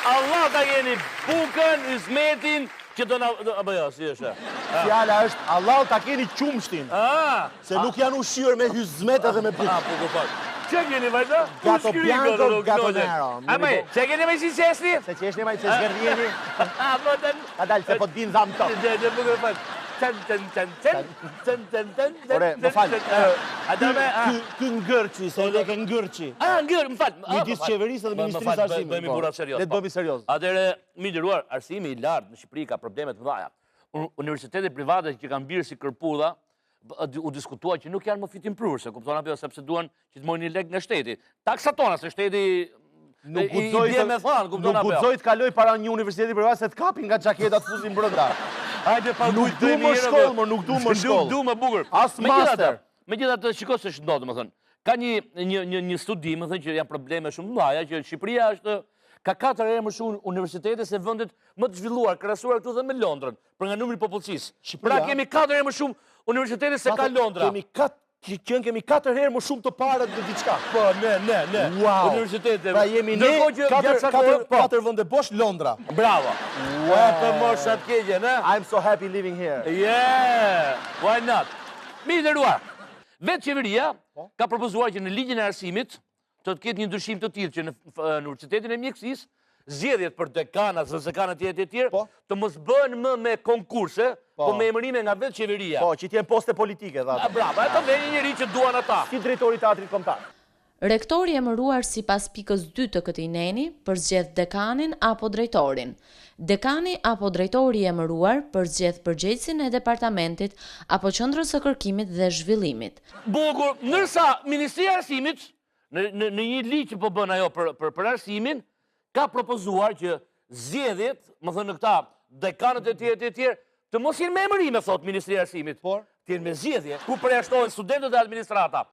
Allah ta jeni bukën, ismetin, që do na... Apo jo, si është? Fjala është, Allah ta keni qumshtin. Se nuk janë ushqyer me hyzmet edhe me bukë. Po, po. Që keni vajta? Gato bianco, gato nero. Ama, që keni me si qesni? Se qeshni maj, se zgërdjeni. A dalë, se po t'bin dhamë to. Dhe bukë fal. Ore, më falë. Ky ngërqi, se edhe ke ngërqi. Ngërë, më falë. Midis qeverisë dhe Ministrisë Arsimit. Bëjmë i burat serios. Le të bëmi serios. Atere, mi liruar, arsimi i lartë në Shqipëri ka problemet më dhaja. Universitetet private që kanë birë si kërpudha, u diskutua që nuk janë më fitim prurë, se kuptona për sepse duan që të mojnë një lek nga shteti. Taksa tona, se shteti i bje me thanë, kuptona për. Nuk gudzoj të kaloj para një universiteti privat se të kapin nga gjaketat të fuzin brënda. Nuk du më shkollë, nuk du më shkollë. Nuk du më bukur. As master. Me gjitha të shiko se shëndodë, më thënë. Ka një studi, më thënë, që janë probleme shumë mëdha, që Shqipëria është ka 4 herë më shumë universitete se vendet më të zhvilluar, krahasuar këtu dhe me Londrën, për nga numri popullsisë. Pra kemi 4 herë më shumë universitete se ka Londra. Kemi 4 herë më shumë të parët dhe diçka. Po, ne. Wow. Universitete. Pra jemi ne 4 vende bosh Londra. Bravo. Të mosh atë keqe, ne? I'm so happy living here. Yeah, why not? Mi nderuar, vetë qeveria ka propozuar që në ligjin e arsimit të ketë një ndryshim të tillë që në Universitetin e Mjekësisë zgjedhjet për dekanat dhe dekanat e tjerë të mos bëhen më me konkurse, po me emërime nga vetë qeveria. Po, që t'jenë poste politike, dha. Bravo, e të veni njëri që duan ata. Si drejtori teatrit kombëtar. Rektori emëruar sipas pikës 2 të këtij neni përzgjedh dekanin apo drejtorin. Dekani apo drejtori emëruar përzgjedh përgjegjësin e departamentit apo qendrës së kërkimit dhe zhvillimit. Bukur, ndërsa Ministria e Arsimit në një ligj që po bën ajo për arsimin, ka propozuar që zgjedhjet, më thënë në këta dekanët e tjerë, të mos jenë me emërime, thot Ministria e Arsimit, por të jenë me zgjedhje, ku përjashtohen studentët dhe administrata.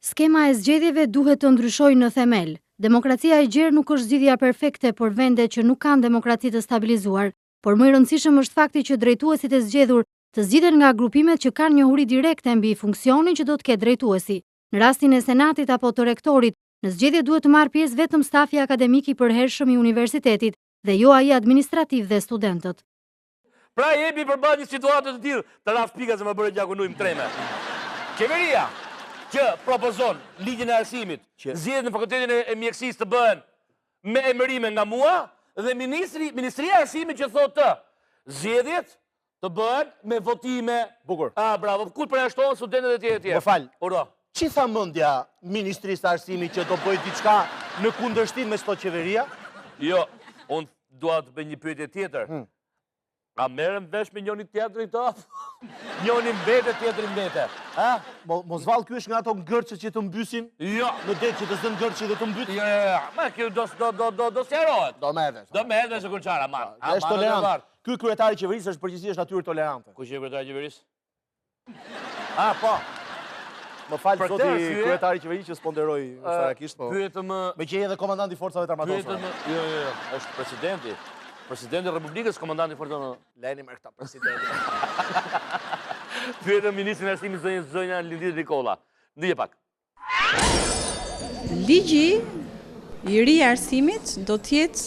Skema e zgjedhjeve duhet të ndryshojë në themel. Demokracia e gjerë nuk është zgjidhja perfekte për vende që nuk kanë demokraci të stabilizuar, por më i rëndësishëm është fakti që drejtuesit e zgjedhur të zgjidhen nga grupimet që kanë njohuri direkte mbi funksionin që do të ketë drejtuesi. Në rastin e senatit apo të rektorit, në zgjedhje duhet të marrë pjesë vetëm stafi akademik i përhershëm i universitetit dhe jo ai administrativ dhe studentët. Pra jepi përballë një situatë të tillë, të raf pika se më bëre gjaku ujm treme. Qeveria që propozon ligjin e arsimit, zgjedhjet në fakultetin e mjekësisë të bëhen me emërime nga mua dhe Ministria e Arsimit që thotë zgjedhjet të bëhen me votime. Bukur. Bravo. Kur përjashtohen studentët e tjerë. Më fal. Urdhë. Që tha mendja Ministrisë së Arsimit që do bëjë diçka në kundërshtim me çdo qeveria? Jo, unë dua të bëj një pyetje tjetër. A merrem vesh me njëri tjetrin këto? Njëri mbete, tjetri mbete. Mos vallë ky është nga ato ngërçet që të mbysin? Jo. Në det që të zën ngërçi dhe të mbyt? Jo. Ma kjo do sqarohet. Do merresh. Do merresh se kurçara, man. Është tolerant. Ky kryetari i qeverisë është përgjithsisht natyrë tolerante. Ku është kryetari i qeverisë? Po. Më falë zoti kryetari i qeverisë që sponderoi sarakisht, po. Pyetëm me që edhe komandanti i forcave të armatosura. Jo, është presidenti. Presidenti i Republikës, komandanti i forcave. Leni me këta presidenti. Pyetëm ministrin e arsimit zonja Lindit Nikolla. Ndije pak. Ligji i ri i arsimit do të jetë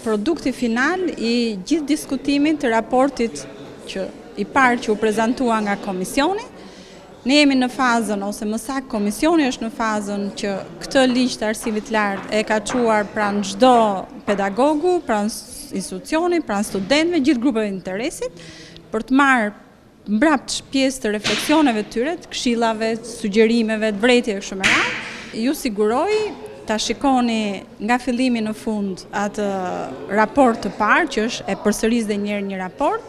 produkti final i gjithë diskutimit të raportit që i parë që u prezantua nga komisioni. Ne jemi në fazën, ose më saktë komisioni është në fazën që këtë ligj të arsimit lartë e ka çuar pranë çdo pedagogu, pranë institucioni, pranë studentëve, gjithë grupeve të interesit, për të marrë mbrapsht pjesë të refleksioneve të tyre, të këshillave, të sugjerimeve, të vërejtjeve kështu me radhë. Ju siguroj ta shikoni nga fillimi në fund atë raport të parë, që është e përsëris dhe një raport.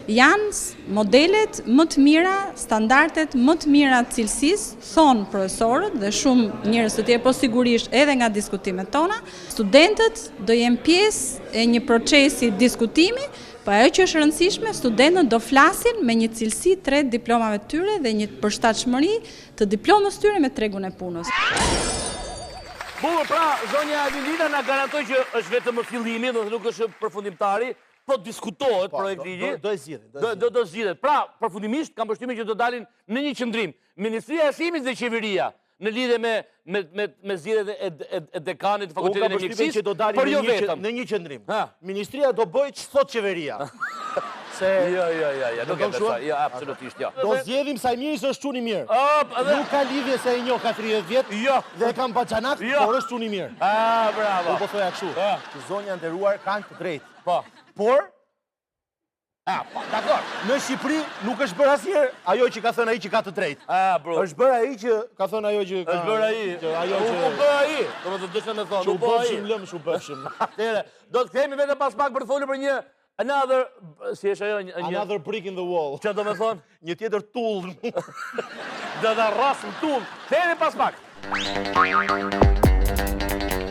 Janë modelet më të mira, standardet më të mira të cilësisë, thonë profesorët dhe shumë njerëz të tjerë, po sigurisht edhe nga diskutimet tona, studentët do jenë pjesë e një procesi diskutimi, po ajo që është rëndësishme, studentët do flasin me një cilësi të diplomave të tyre dhe një përshtatshmëri të diplomës tyre me tregun e punës. Bukur, pra, zonja Lindita na garantoi që është vetëm fillimi dhe nuk është përfundimtari. Po diskutohet projekt ligji. Do zgjidhet. Do zgjidhet. Pra, përfundimisht kam përshtypjen që do dalin në një qendrim Ministria e Arsimit dhe qeveria në lidhje me zgjedhjet e dekanit të Unë fakultetit ka e përshtypjen që do mjekësisë, por jo dalim vetëm. në një qëndrim. Ha. Ministria do bëj që thot qeveria. Se Jo, nuk e do besoj. Jo, absolutisht jo. do zgjedhim Sajmiri se është çuni mirë. Edhe Nuk ka lidhje se ai njoh ka 30 vjet Jo. dhe e kam paçanak, Jo. por është çuni mirë. bravo. Unë po thoja kështu, Ah. që zonja nderuar kanë të drejtë. Po. Por Po, dakor. në Shqipëri nuk është bërë asnjëherë ajo që ka thënë ai që ka të drejtë. Bro. Është bërë ai që ka thënë ajo që ka. Është bërë ai. Ajo U që bë ai. Domethënë dëshon me thonë, Që u bë ai. bëfshim lëm, shu bëfshim. Atëre, do të kthehemi vetëm pas pak për të folur për një another, si është ajo, një Another brick in the wall. çfarë do të thonë? Një tjetër tull. Do ta rrasëm tull. Kthehemi pas pak.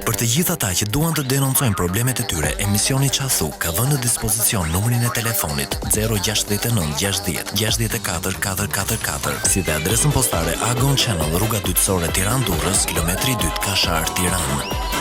Për të gjithë ata që duan të denoncojnë problemet e tyre, emisioni Qasu ka vënë në dispozicion numrin e telefonit 069 60 64 444, si dhe adresën postare Agon Channel, rruga Dytësore Tiranë Durrës, kilometri 2 Kashar, Tiranë.